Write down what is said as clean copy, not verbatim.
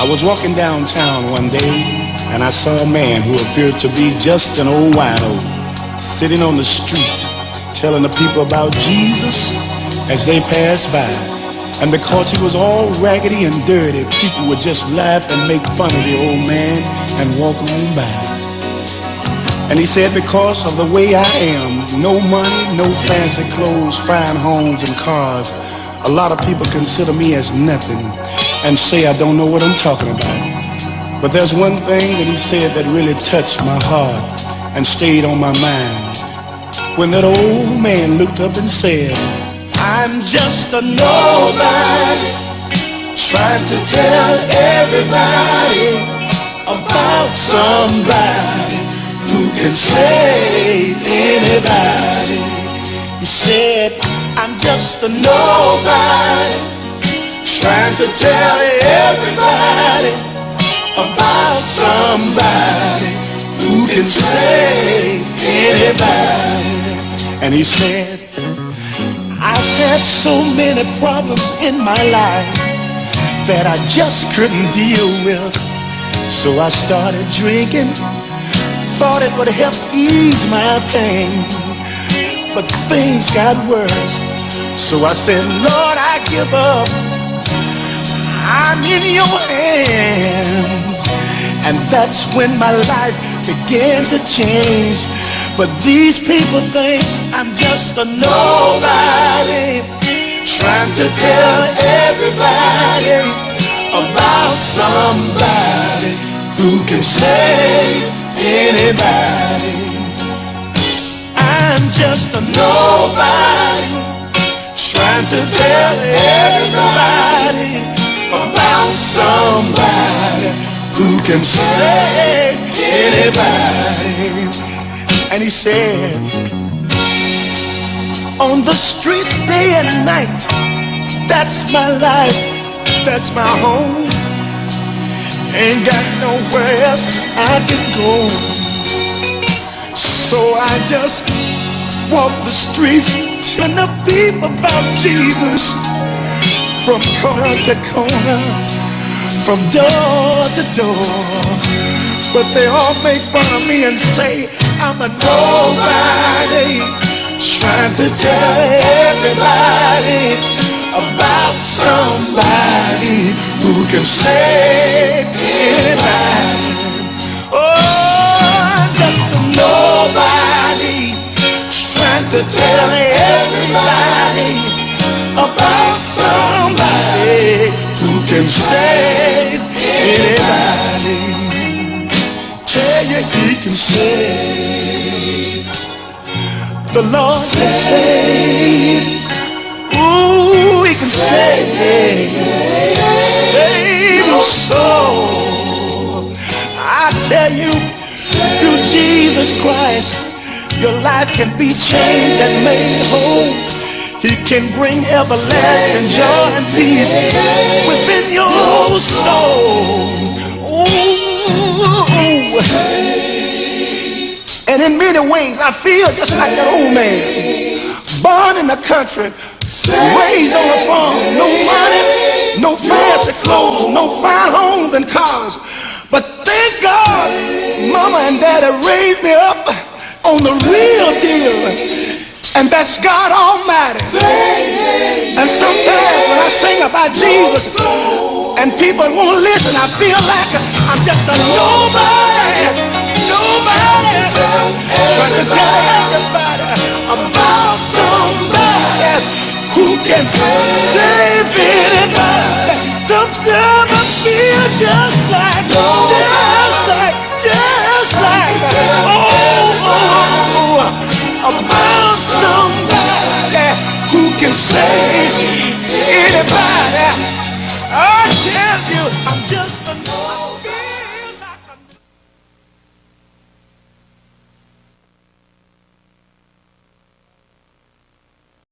I was walking downtown one day and I saw a man who appeared to be just an old wino sitting on the street telling the people about Jesus as they passed by. And because he was all raggedy and dirty, people would just laugh and make fun of the old man and walk on by. And he said, because of the way I am, no money, no fancy clothes, fine homes and cars, a lot of people consider me as nothing and say I don't know what I'm talking about. But there's one thing that he said that really touched my heart and stayed on my mind. When that old man looked up and said, I'm just a nobody trying to tell everybody about somebody who can save anybody. He said, I'm just a nobody trying to tell everybody about somebody who can save anybody. And he said, I've had so many problems in my life that I just couldn't deal with. So I started drinking, thought it would help ease my pain. But things got worse. So I said, Lord, I give up. I'm in your hands. And that's when my life began to change. But these people think I'm just a nobody trying to tell everybody about somebody who can save anybody. I'm just a nobody trying to tell everybody about somebody who can save anybody. And he said, on the streets day and night, that's my life, that's my home. Ain't got nowhere else I can go. So I just walk the streets telling the people about Jesus, from corner to corner, from door to door. But they all make fun of me and say I'm a nobody trying to tell everybody about somebody who can save anybody. Oh, I'm just a nobody trying to tell everybody about somebody who can save anybody. Tell you he can save. The Lord can save. Ooh, he can save. Save your soul. I tell you, through Jesus Christ, your life can be changed and made whole. He can bring everlasting joy and peace within your soul. Ooh. And in many ways, I feel just like that old man, born in the country, raised on a farm, no money, no fancy clothes, no fine homes and cars. But thank God, Mama and Daddy raised me up on the real deal, and that's God Almighty. And sometimes when I sing about Jesus and people won't listen, I feel like I'm just a nobody trying to tell everybody about somebody who can save anybody. Sometimes I feel just like about somebody who can save anybody. I tell you, I'm just